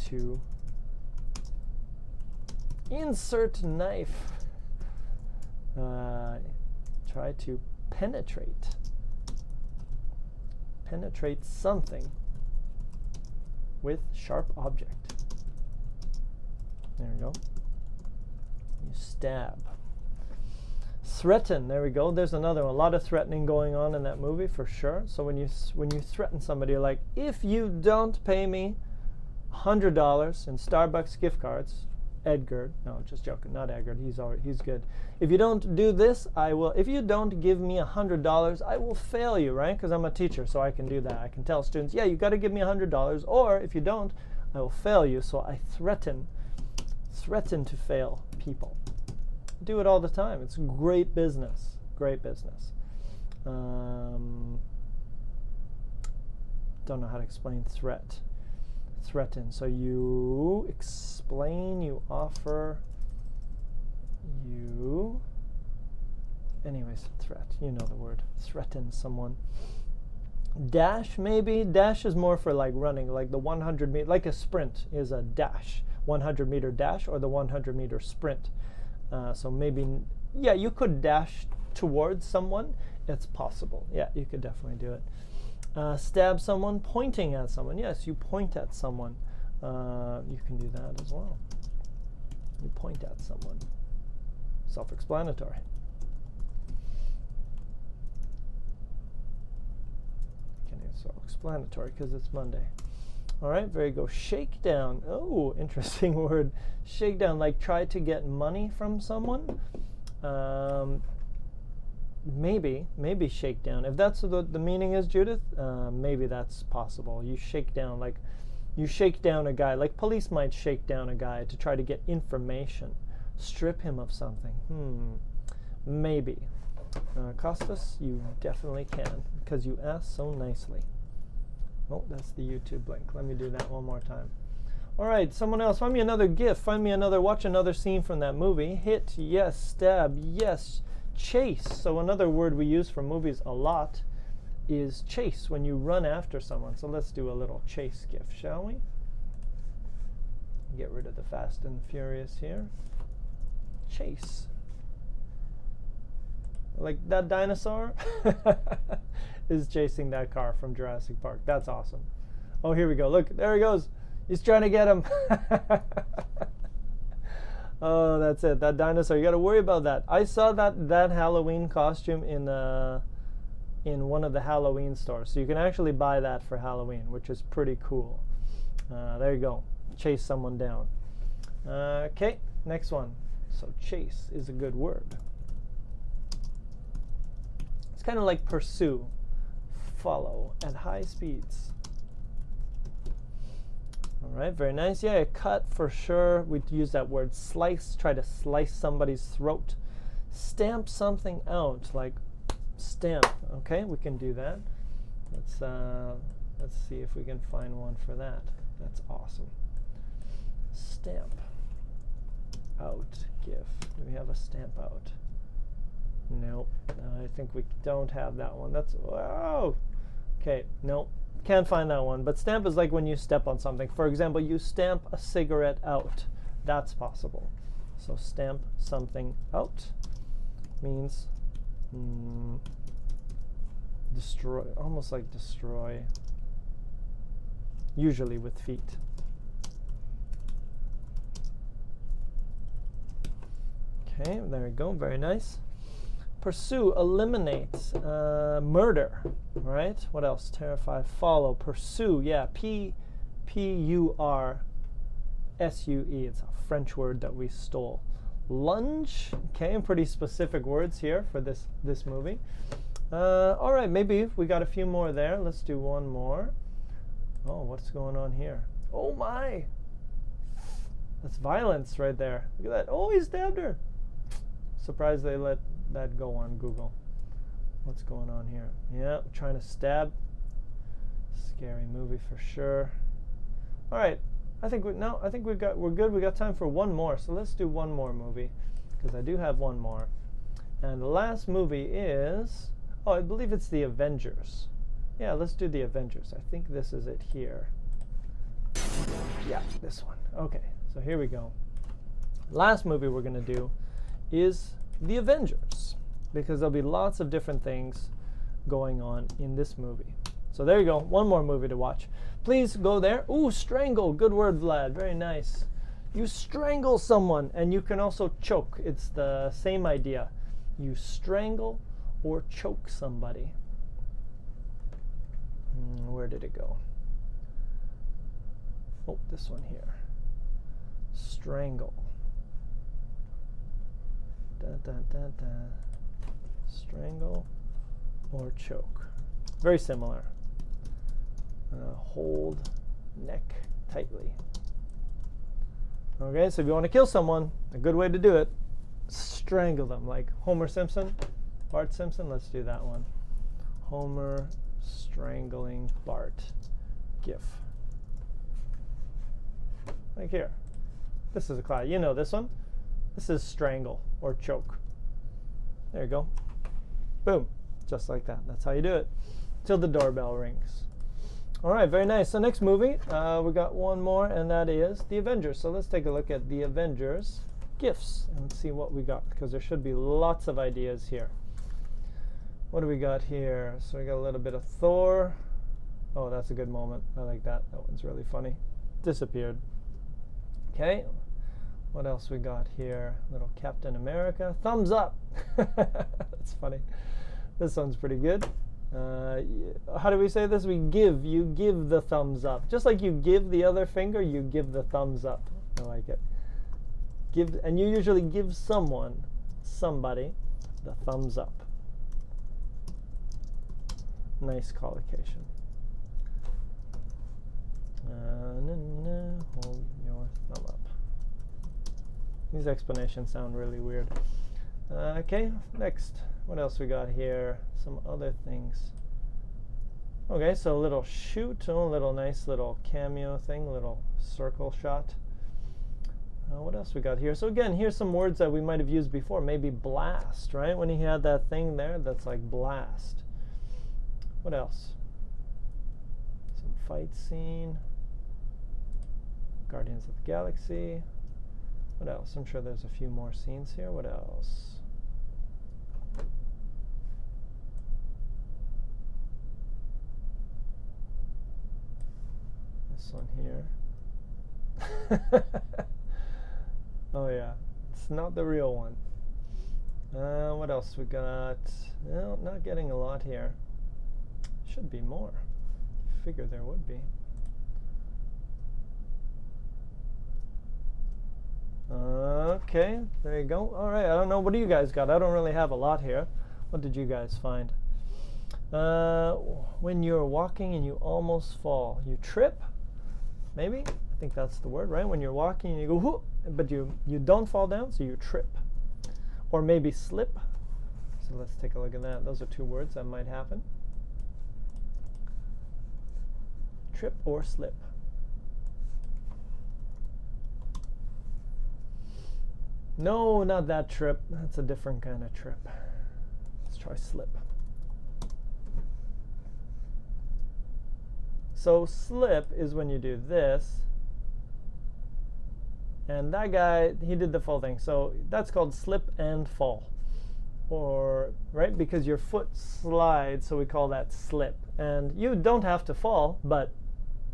to insert knife. Try to penetrate something with sharp object. There we go. You stab. Threaten. There we go. There's another one. A lot of threatening going on in that movie for sure. So when you threaten somebody, like, if you don't pay me $100 in Starbucks gift cards, Edgar, no, just joking, not Edgar, he's good. If you don't do this, I will. If you don't give me $100, I will fail you, right? Because I'm a teacher, so I can do that. I can tell students, yeah, you got to give me $100, or if you don't, I will fail you. So I threaten to fail people. Do it all the time. It's great business. Great business. Don't know how to explain threat. Threaten. So you explain, you offer, you. Anyways, threat. You know the word. Threaten someone. Dash, maybe. Dash is more for like running, like the 100 meter, like a sprint is a dash. 100 meter dash or the 100 meter sprint. So maybe, yeah, you could dash towards someone. It's possible. Yeah, you could definitely do it. Stab someone, pointing at someone. Yes, you point at someone. You can do that as well. You point at someone. Self-explanatory. Self-explanatory because it's Monday. All right, very good. Shakedown. Oh, interesting word. Shakedown, like try to get money from someone. maybe shakedown. If that's what the meaning is, Judith, maybe that's possible. You shake down, like you shake down a guy, like police might shake down a guy to try to get information, strip him of something. Maybe. Costas, you definitely can, because you asked so nicely. Oh, that's the YouTube link. Let me do that one more time. All right, someone else, find me another GIF. Find me another, watch another scene from that movie. Hit, yes. Stab, yes. Chase. So another word we use for movies a lot is chase, when you run after someone. So let's do a little chase GIF, shall we? Get rid of the Fast and Furious here. Chase. Like that dinosaur is chasing that car from Jurassic Park. That's awesome. Oh, here we go. Look, there he goes. He's trying to get him. Oh, that's it. That dinosaur. You got to worry about that. I saw that Halloween costume in one of the Halloween stores. So you can actually buy that for Halloween, which is pretty cool. There you go. Chase someone down. Okay, next one. So chase is a good word. It's kind of like pursue, follow at high speeds. All right, very nice. Yeah, a cut for sure. We'd use that word slice, try to slice somebody's throat. Stamp something out, like stamp. Okay, we can do that. Let's see if we can find one for that. That's awesome. Stamp out GIF. Do we have a stamp out? Nope. I think we don't have that one. That's, wow. Okay, nope. Can't find that one. But stamp is like when you step on something. For example, you stamp a cigarette out. That's possible. So stamp something out means destroy, almost like destroy, usually with feet. Okay, there we go. Very nice. Pursue, eliminate, murder, right? What else? Terrify, follow, pursue, yeah, P-U-R-S-U-E. It's a French word that we stole. Lunge, okay, pretty specific words here for this movie. All right, maybe we got a few more there. Let's do one more. Oh, what's going on here? Oh my! That's violence right there. Look at that. Oh, he stabbed her. Surprised they let that go on Google. What's going on here? Yeah, trying to stab. Scary movie for sure. All right, I think we're good. We got time for one more, so let's do one more movie, because I do have one more. And the last movie is, oh, I believe it's The Avengers. Yeah, let's do The Avengers. I think this is it here. Yeah, this one. Okay, so here we go. Last movie we're going to do is The Avengers, because there'll be lots of different things going on in this movie. So there you go, one more movie to watch. Please go there. Ooh, strangle, good word, Vlad, very nice. You strangle someone, and you can also choke. It's the same idea. You strangle or choke somebody. Where did it go? Oh, this one here. Strangle. Dun, dun, dun, dun. Strangle or choke. Very similar. Hold neck tightly. Okay, so if you want to kill someone, a good way to do it, strangle them, like Homer Simpson, Bart Simpson. Let's do that one. Homer strangling Bart. GIF. Like here. This is a class. You know this one. This is strangle or choke. There you go. Boom. Just like that. That's how you do it. Till the doorbell rings. All right, very nice. So next movie, we got one more, and that is The Avengers. So let's take a look at The Avengers GIFs and see what we got, because there should be lots of ideas here. What do we got here? So we got a little bit of Thor. Oh, that's a good moment. I like that. That one's really funny. Disappeared. Okay. What else we got here? Little Captain America. Thumbs up. That's funny. This one's pretty good. How do we say this? You give the thumbs up. Just like you give the other finger, you give the thumbs up. I like it. And you usually give somebody, the thumbs up. nice collocation. Hold your thumb up. These explanations sound really weird. Okay, next. What else we got here? Some other things. Okay, so a little shoot, a little nice little cameo thing, little circle shot. What else we got here? So again, here's some words that we might have used before. Maybe blast, right? When he had that thing there, that's like blast. What else? Some fight scene. Guardians of the Galaxy. What else? I'm sure there's a few more scenes here. What else? This one here. Oh yeah, it's not the real one. What else we got? No, not getting a lot here. Should be more. Figure there would be. Okay, there you go. All right, I don't know. What do you guys got? I don't really have a lot here. What did you guys find? When you're walking and you almost fall, you trip? Maybe? I think that's the word, right? When you're walking and you go, whoop, but you don't fall down, so you trip. Or maybe slip. So let's take a look at that. Those are two words that might happen. Trip or slip. No, not that trip. That's a different kind of trip. Let's try slip. So slip is when you do this. And that guy, he did the full thing. So that's called slip and fall. Or, right, because your foot slides, so we call that slip. And you don't have to fall, but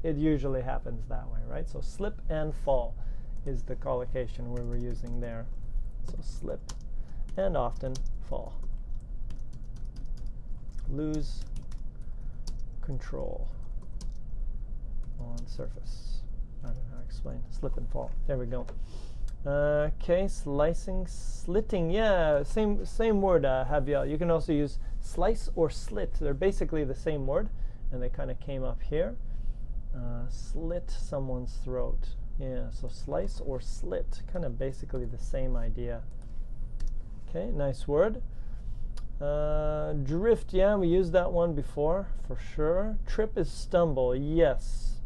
it usually happens that way, right? So slip and fall is the collocation we were using there. So slip and often fall. Lose control on surface. I don't know how to explain. Slip and fall. There we go. Okay, slicing, slitting. Yeah, same word, Javier. You can also use slice or slit. They're basically the same word, and they kind of came up here. Slit someone's throat. Yeah, so slice or slit, kind of basically the same idea. Okay, nice word. Drift, yeah, we used that one before, for sure. Trip is stumble, yes.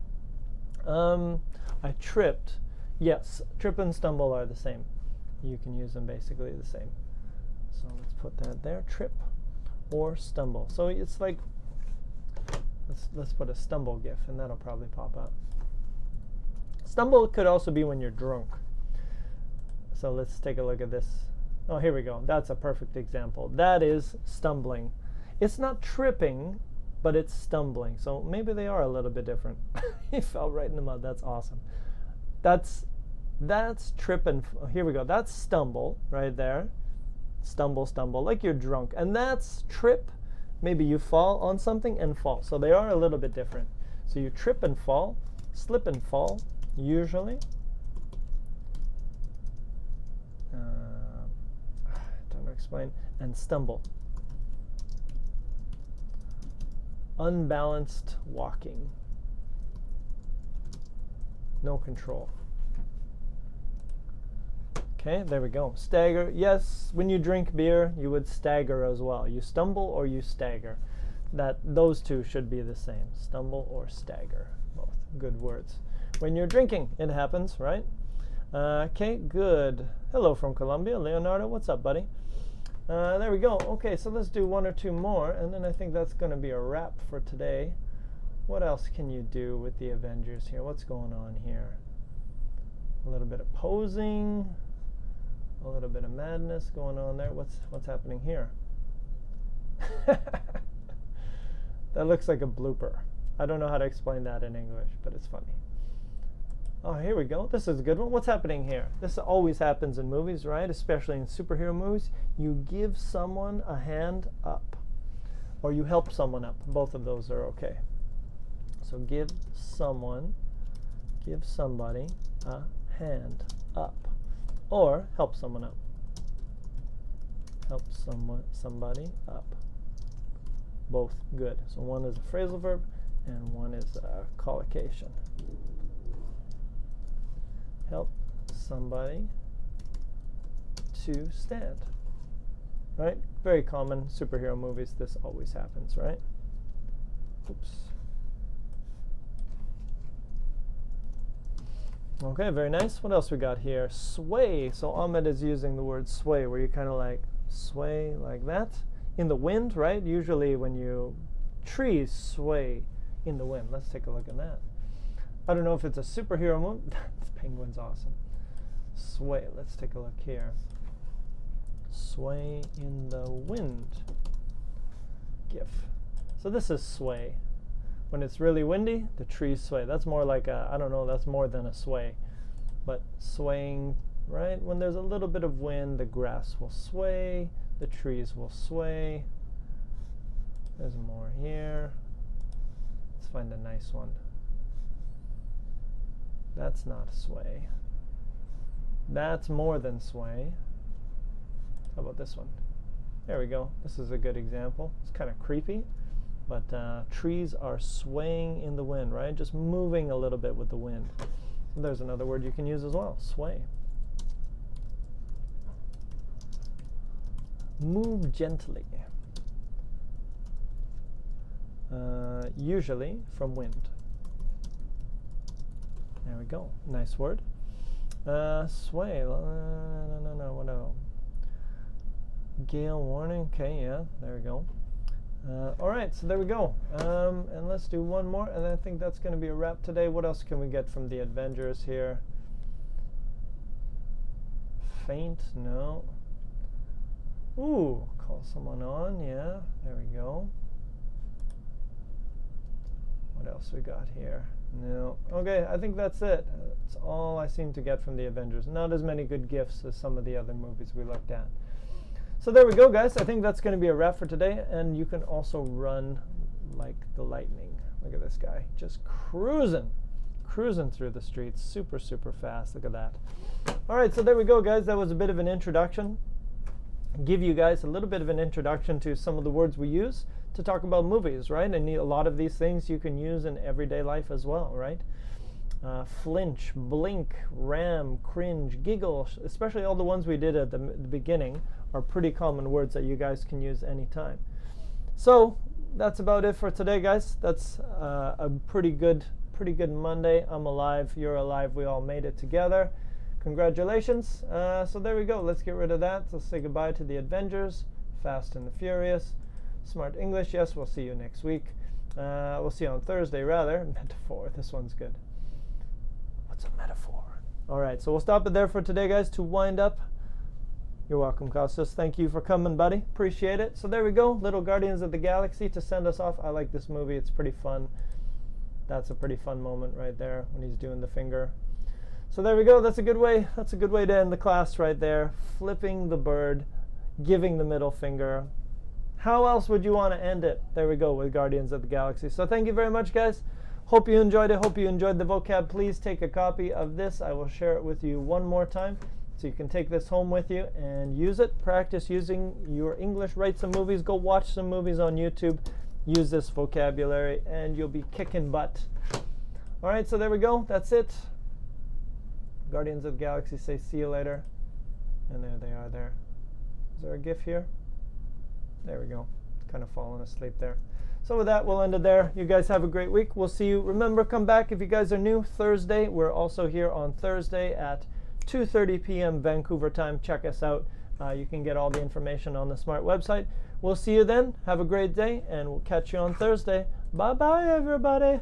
I tripped. Yes, trip and stumble are the same. You can use them basically the same. So let's put that there, trip or stumble. So it's like, let's put a stumble gif, and that'll probably pop up. Stumble could also be when you're drunk. So let's take a look at this. Oh, here we go. That's a perfect example. That is stumbling. It's not tripping, but it's stumbling. So maybe they are a little bit different. He fell right in the mud. That's awesome. That's trip and, here we go. That's stumble right there. Stumble, stumble, like you're drunk. And that's trip. Maybe you fall on something and fall. So they are a little bit different. So you trip and fall, slip and fall, usually. Don't know to explain. And stumble. Unbalanced walking. No control. Okay, there we go. Stagger. Yes, when you drink beer, you would stagger as well. You stumble or you stagger. Those two should be the same. Stumble or stagger. Both good words. When you're drinking, it happens, right? Okay, good. Hello from Colombia. Leonardo, what's up, buddy? There we go. Okay, so let's do one or two more, and then I think that's going to be a wrap for today. What else can you do with the Avengers here? What's going on here? A little bit of posing. A little bit of madness going on there. What's happening here? That looks like a blooper. I don't know how to explain that in English, but it's funny. Oh, here we go. This is a good one. What's happening here? This always happens in movies, right? Especially in superhero movies. You give someone a hand up, or you help someone up. Both of those are okay. So give somebody a hand up. Or help someone up. Help somebody up. Both good. So one is a phrasal verb and one is a collocation. Help somebody to stand. Right? Very common superhero movies. This always happens, right? Oops. Okay, very nice. What else we got here? Sway. So Ahmed is using the word sway, where you kind of like sway like that in the wind, right? Usually when trees sway in the wind. Let's take a look at that. I don't know if it's a superhero movie. This penguin's awesome. Sway. Let's take a look here. Sway in the wind. GIF. So this is sway. When it's really windy, the trees sway. That's more like I don't know, that's more than a sway. But swaying, right? When there's a little bit of wind, the grass will sway, the trees will sway. There's more here. Let's find a nice one. That's not sway. That's more than sway. How about this one? There we go. This is a good example. It's kind of creepy, but trees are swaying in the wind, right? Just moving a little bit with the wind. So there's another word you can use as well, sway. Move gently. Usually from wind. There we go. Nice word. Sway. No. What else? Gale warning. Okay, yeah. There we go. All right, so there we go. And let's do one more, and I think that's going to be a wrap today. What else can we get from the Avengers here? Faint? No. Ooh, call someone on. Yeah, there we go. What else we got here? No. Okay, I think that's it. That's all I seem to get from the Avengers. Not as many good gifts as some of the other movies we looked at. So there we go, guys. I think that's going to be a wrap for today. And you can also run like the lightning. Look at this guy. Just cruising through the streets. Super, super fast. Look at that. All right, so there we go, guys. That was a bit of an introduction. Give you guys a little bit of an introduction to some of the words we use to talk about movies, right? And a lot of these things you can use in everyday life as well, right? Flinch, blink, ram, cringe, giggle, especially all the ones we did at the beginning are pretty common words that you guys can use anytime. So that's about it for today, guys. That's a pretty good Monday. I'm alive, you're alive, we all made it together. Congratulations. So there we go. Let's get rid of that. Let's say goodbye to the Avengers, Fast and the Furious, Smart English. Yes, we'll see you next week. We'll see you on Thursday, rather. Metaphor. This one's good. What's a metaphor? All right, so we'll stop it there for today, guys. To wind up, you're welcome, Costas. Thank you for coming, buddy. Appreciate it. So there we go. Little Guardians of the Galaxy to send us off. I like this movie. It's pretty fun. That's a pretty fun moment right there when he's doing the finger. So there we go. That's a good way. That's a good way to end the class right there. Flipping the bird, giving the middle finger. How else would you want to end it? There we go with Guardians of the Galaxy. So thank you very much, guys. Hope you enjoyed it. Hope you enjoyed the vocab. Please take a copy of this. I will share it with you one more time so you can take this home with you and use it. Practice using your English. Write some movies. Go watch some movies on YouTube. Use this vocabulary and you'll be kicking butt. All right, so there we go. That's it. Guardians of the Galaxy say see you later. And there they are there. Is there a GIF here? There we go. Kind of falling asleep there. So with that, we'll end it there. You guys have a great week. We'll see you. Remember, come back if you guys are new. Thursday, we're also here on Thursday at 2:30 p.m. Vancouver time. Check us out. You can get all the information on the Smrt website. We'll see you then. Have a great day, and we'll catch you on Thursday. Bye-bye, everybody.